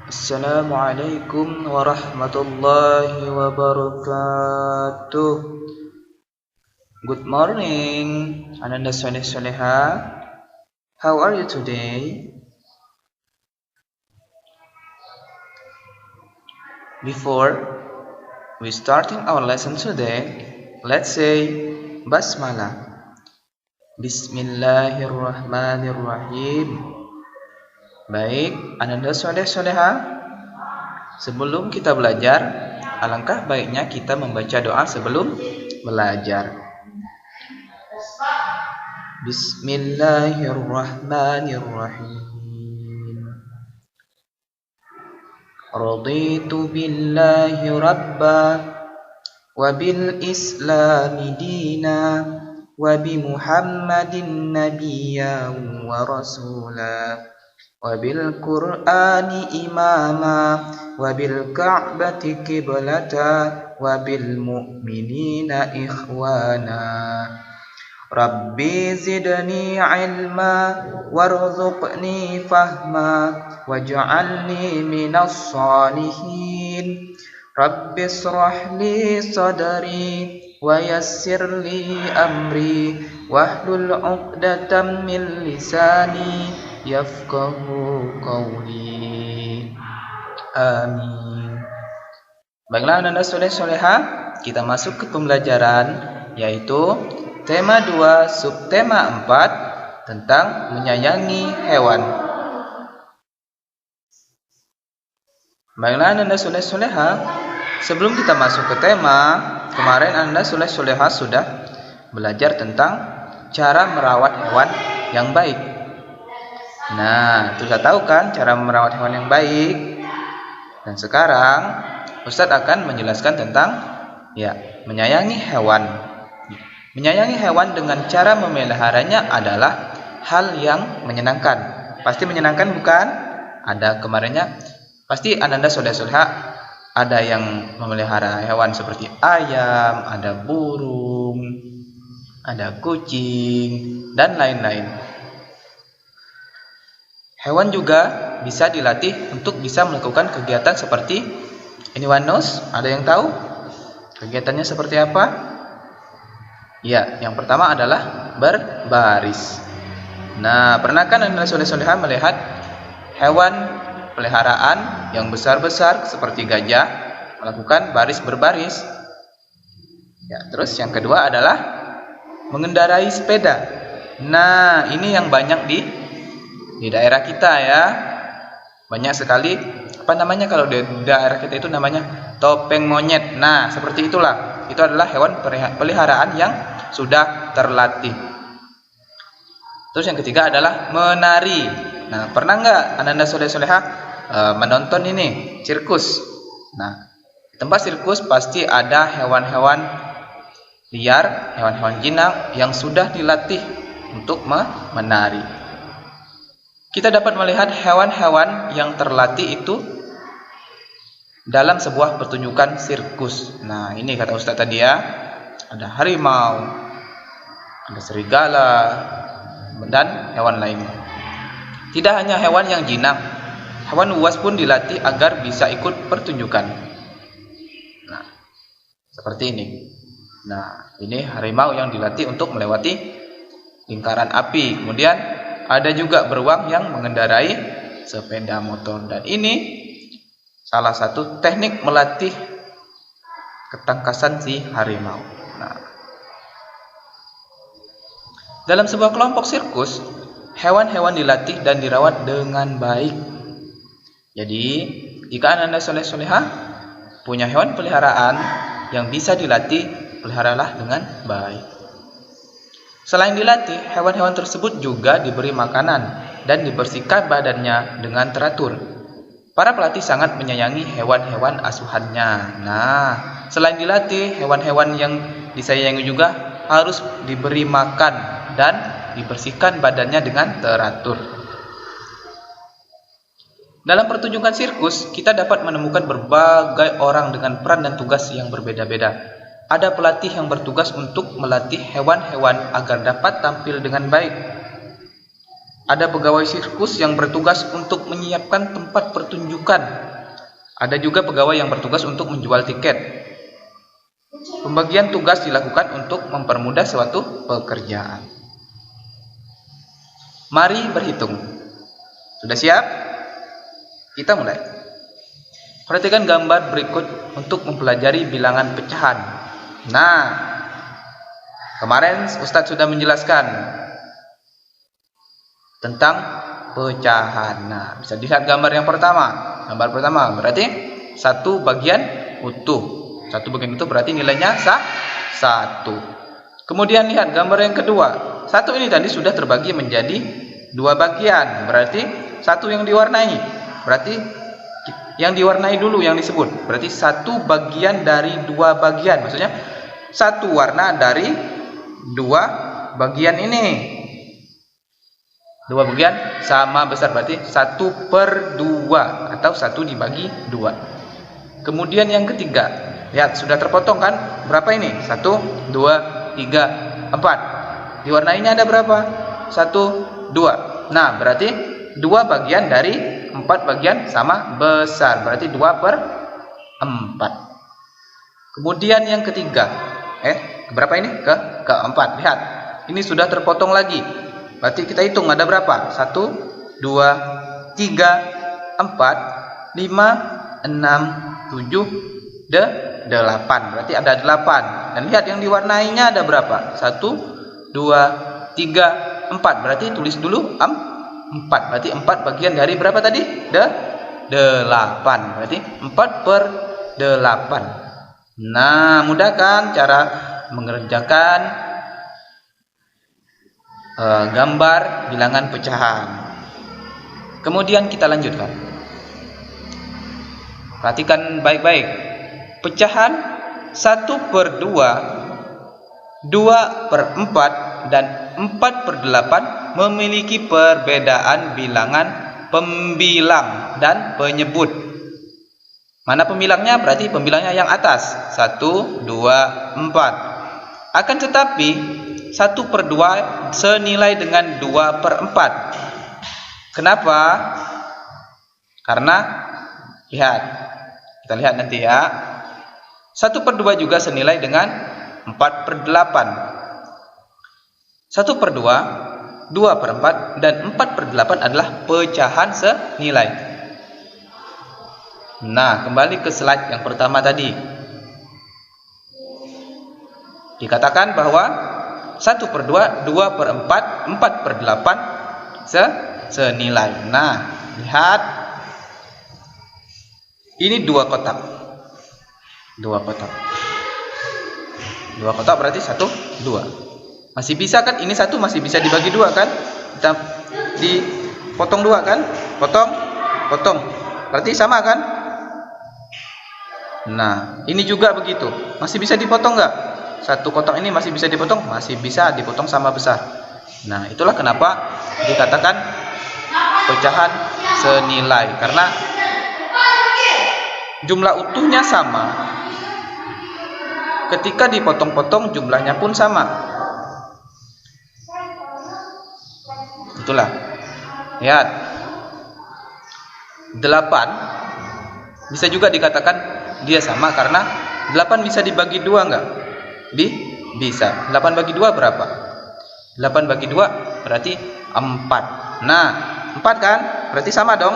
Assalamualaikum warahmatullahi wabarakatuh. Good morning, Ananda Soleh Soleha. How are you today? Before we starting our lesson today, let's say Basmalah. Bismillahirrahmanirrahim. Baik, Ananda Soleh Soleha, sebelum kita belajar, alangkah baiknya kita membaca doa sebelum belajar. Bismillahirrahmanirrahim. Raditu billahi rabba wa bil islami dina wa bi Muhammadin nabiyya wa rasula wa bil Qur'ani imama wa bil Ka'bati qiblata wa bil mu'minina ikhwana. Rabbi zidni ilma warzuqni fahma waj'alni minas shalihin. Rabbi israh li sadri wa yassir li amri wahlul 'uqdatam min lisani yafqahu qawli. Amin. Baiklah Ananda Soleh Soleha, kita masuk ke pembelajaran, yaitu tema 2 subtema 4 tentang menyayangi hewan. Baiklah Ananda Soleh Soleha, sebelum kita masuk ke tema, kemarin Ananda Soleh Soleha sudah belajar tentang cara merawat hewan yang baik. Nah, sudah tahu kan cara merawat hewan yang baik? Dan sekarang Ustadz akan menjelaskan tentang menyayangi hewan. Menyayangi hewan dengan cara memeliharanya adalah hal yang menyenangkan. Pasti menyenangkan bukan? Ada kemarinnya, pasti Ananda Soleh Soleha ada yang memelihara hewan seperti ayam, ada burung, ada kucing, dan lain-lain. Hewan juga bisa dilatih untuk bisa melakukan kegiatan seperti ini. Wanos, ada yang tahu kegiatannya seperti apa? Ya, yang pertama adalah berbaris. Nah, pernahkah Anda Soleh Soleha melihat hewan peliharaan yang besar-besar seperti gajah melakukan baris berbaris? Ya, terus yang kedua adalah mengendarai sepeda. Nah, ini yang banyak di daerah kita ya. Banyak sekali kalau di daerah kita itu namanya topeng monyet. Nah, seperti itulah. Itu adalah hewan peliharaan yang sudah terlatih. Terus yang ketiga adalah menari. Nah, pernah nggak Ananda Soleh Soleha menonton ini sirkus? Nah, di tempat sirkus pasti ada hewan-hewan liar, hewan-hewan jinak yang sudah dilatih untuk menari. Kita dapat melihat hewan-hewan yang terlatih itu dalam sebuah pertunjukan sirkus. Nah, ini kata Ustaz tadi ya, ada harimau, ada serigala, dan hewan lainnya. Tidak hanya hewan yang jinak, hewan buas pun dilatih agar bisa ikut pertunjukan. Nah, seperti ini. Nah, ini harimau yang dilatih untuk melewati lingkaran api. Kemudian ada juga beruang yang mengendarai sepeda motor. Dan ini salah satu teknik melatih ketangkasan si harimau. Nah, dalam sebuah kelompok sirkus, hewan-hewan dilatih dan dirawat dengan baik. Jadi, jika Ananda Soleh Soleha punya hewan peliharaan yang bisa dilatih, peliharalah dengan baik. Selain dilatih, hewan-hewan tersebut juga diberi makanan dan dibersihkan badannya dengan teratur. Para pelatih sangat menyayangi hewan-hewan asuhannya. Nah, selain dilatih, hewan-hewan yang disayangi juga harus diberi makan dan dibersihkan badannya dengan teratur. Dalam pertunjukan sirkus, kita dapat menemukan berbagai orang dengan peran dan tugas yang berbeda-beda. Ada pelatih yang bertugas untuk melatih hewan-hewan agar dapat tampil dengan baik. Ada pegawai sirkus yang bertugas untuk menyiapkan tempat pertunjukan. Ada juga pegawai yang bertugas untuk menjual tiket. Pembagian tugas dilakukan untuk mempermudah suatu pekerjaan. Mari berhitung. Sudah siap? Kita mulai. Perhatikan gambar berikut untuk mempelajari bilangan pecahan. Nah, kemarin Ustadz sudah menjelaskan tentang pecahan. Nah, bisa dilihat gambar yang pertama. Gambar pertama berarti satu bagian utuh. Satu bagian utuh berarti nilainya 1. Kemudian lihat gambar yang kedua. Satu ini tadi sudah terbagi menjadi 2 bagian. Berarti satu yang diwarnai. Berarti yang diwarnai dulu yang disebut. Berarti satu bagian dari 2 bagian. Maksudnya satu warna dari 2 bagian ini. 2 bagian sama besar, berarti 1/2 atau 1 dibagi 2. Kemudian yang ketiga, lihat sudah terpotong kan? Berapa ini? 1, 2, 3, 4. Diwarnainya ada berapa? 1, 2. Nah, berarti 2 bagian dari 4 bagian sama besar, berarti 2/4. Kemudian yang ketiga, berapa ini? Keempat. Lihat, ini sudah terpotong lagi. Berarti kita hitung ada berapa? 1, 2, 3, 4, 5, 6, 7, 8. Berarti ada 8. Dan lihat yang diwarnainya ada berapa? 1, 2, 3, 4. Berarti tulis dulu 4. Berarti 4 bagian dari berapa tadi? 8. Berarti 4/8. Nah, mudah kan cara mengerjakan gambar bilangan pecahan. Kemudian kita lanjutkan. Perhatikan baik-baik. Pecahan 1/2, 2/4, dan 4/8 memiliki perbedaan bilangan pembilang dan penyebut. Mana pembilangnya? Berarti pembilangnya yang atas. 1, 2, 4. Akan tetapi 1/2 senilai dengan 2/4. Kenapa? Karena lihat, kita lihat nanti ya. 1/2 juga senilai dengan 4/8. 1/2, 2/4, dan 4/8 adalah pecahan senilai. Nah, kembali ke slide yang pertama tadi. Dikatakan bahwa 1/2, 2/4, 4/8 senilai. Nah, lihat. Ini 2 kotak. 2 kotak. 2 kotak berarti 1, 2. Masih bisa kan? Ini 1 masih bisa dibagi 2 kan? Kita dipotong 2 kan? Potong. Berarti sama kan? Nah, ini juga begitu. Masih bisa dipotong nggak? 1 kotak ini masih bisa dipotong? Masih bisa dipotong sama besar. Nah, itulah kenapa dikatakan pecahan senilai. Karena jumlah utuhnya sama. Ketika dipotong-potong jumlahnya pun sama. Itulah. Lihat. 8 bisa juga dikatakan dia sama karena 8 bisa dibagi 2 enggak? Bisa. 8 bagi 2 berapa? 8 bagi 2 berarti 4. Nah, 4 kan? Berarti sama dong.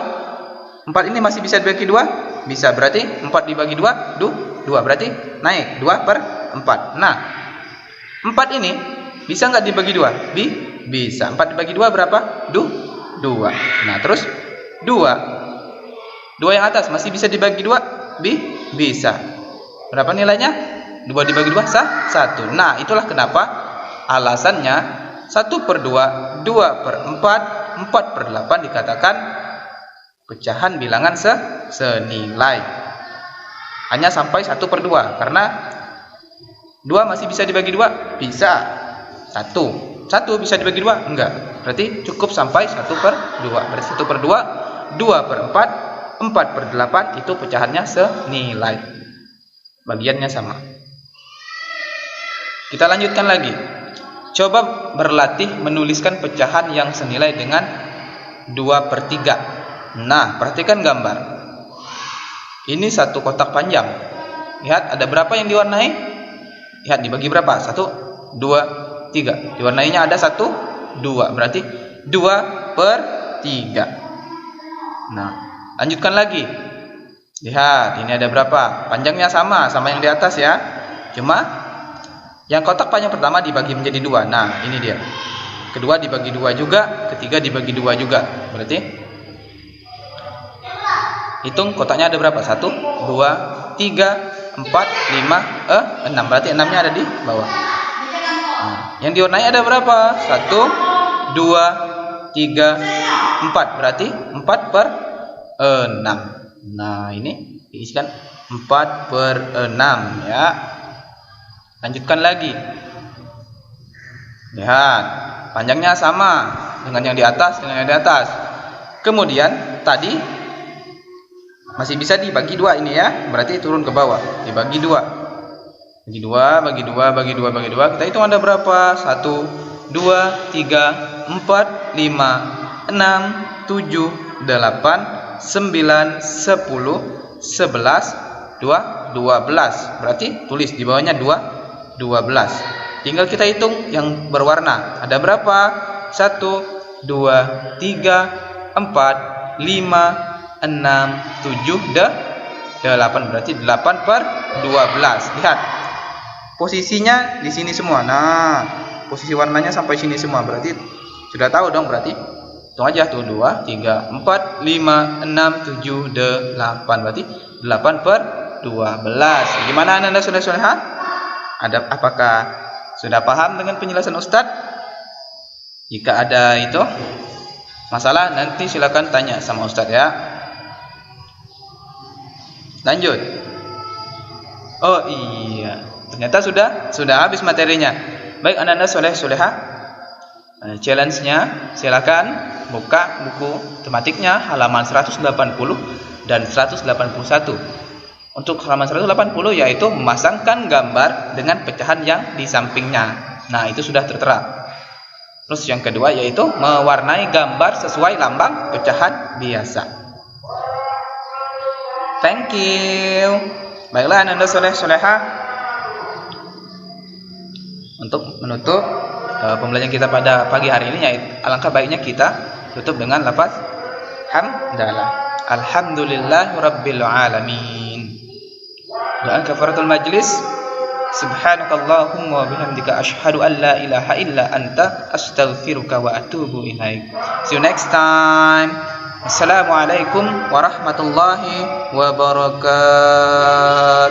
4 ini masih bisa dibagi 2? Bisa. Berarti 4 dibagi 2? 2. Berarti naik 2/4. Nah, 4 ini bisa nggak dibagi 2? Bisa. 4 dibagi 2 berapa? 2. Nah, terus 2 yang atas masih bisa dibagi 2? Bisa. Berapa nilainya? 2 dibagi 2 1. Nah, itulah kenapa alasannya 1/2, 2/4, 4/8 dikatakan pecahan bilangan senilai. Hanya sampai 1/2 karena 2 masih bisa dibagi 2? Bisa. 1 bisa dibagi 2? Enggak. Berarti cukup sampai 1/2. Berarti 1/2, 2/4, 4/8 itu pecahannya senilai. Bagiannya sama. Kita lanjutkan lagi. Coba berlatih menuliskan pecahan yang senilai dengan 2/3. Nah, perhatikan gambar. Ini satu kotak panjang. Lihat, ada berapa yang diwarnai? Lihat, dibagi berapa? 1, 2, 3. Diwarnainya ada 1, 2. Berarti 2/3. Nah, lanjutkan lagi. Lihat, ini ada berapa? Panjangnya sama yang di atas ya. Cuma yang kotak panjang pertama dibagi menjadi 2. Nah, ini dia. Kedua dibagi 2 juga, ketiga dibagi 2 juga. Berarti hitung kotaknya ada berapa? 1, 2, 3, 4, 5, 6. Berarti 6-nya ada di bawah. Nah, yang diwarnai ada berapa? 1, 2, 3, 4. Berarti 4/6. Nah, ini diisikan 4/6 ya. Lanjutkan lagi. Lihat, panjangnya sama dengan yang di atas, Kemudian tadi masih bisa dibagi 2 ini ya. Berarti turun ke bawah, dibagi 2. Bagi 2. Kita hitung ada berapa? 1, 2, 3, 4, 5, 6, 7, 8, 9, 10, 11, 12. Berarti tulis di bawahnya 12. Tinggal kita hitung yang berwarna. Ada berapa? 1, 2, 3, 4, 5, 6, 7, 8. Berarti 8/12. Lihat, posisinya di sini semua. Nah, posisi warnanya sampai sini semua. Berarti sudah tahu dong. Berarti hitung aja tuh, 2, 3, 4, 5, 6, 7, 8. Berarti 8/12. Gimana Anda soleh-soleha? Apakah sudah paham dengan penjelasan Ustadz? Jika ada itu masalah, nanti silakan tanya sama Ustadz ya. Lanjut. Oh iya, ternyata sudah habis materinya. Baik Anda soleh-soleha, challenge-nya silakan buka buku tematiknya halaman 180 dan 181. Untuk halaman 180 yaitu memasangkan gambar dengan pecahan yang di sampingnya. Nah, itu sudah tertera. Terus yang kedua yaitu mewarnai gambar sesuai lambang pecahan biasa. Thank you. Baiklah Anda soleh-soleha, untuk menutup pembelajaran kita pada pagi hari ini, yaitu alangkah baiknya kita tutup dengan lafaz hamdalah. Alhamdulillahirabbil alamin. Doa kafaratul majlis. Subhanakallahumma wa bihamdika asyhadu an la ilaha illa anta astaghfiruka wa atubu ilaik. See you next time. Assalamualaikum warahmatullahi wabarakatuh.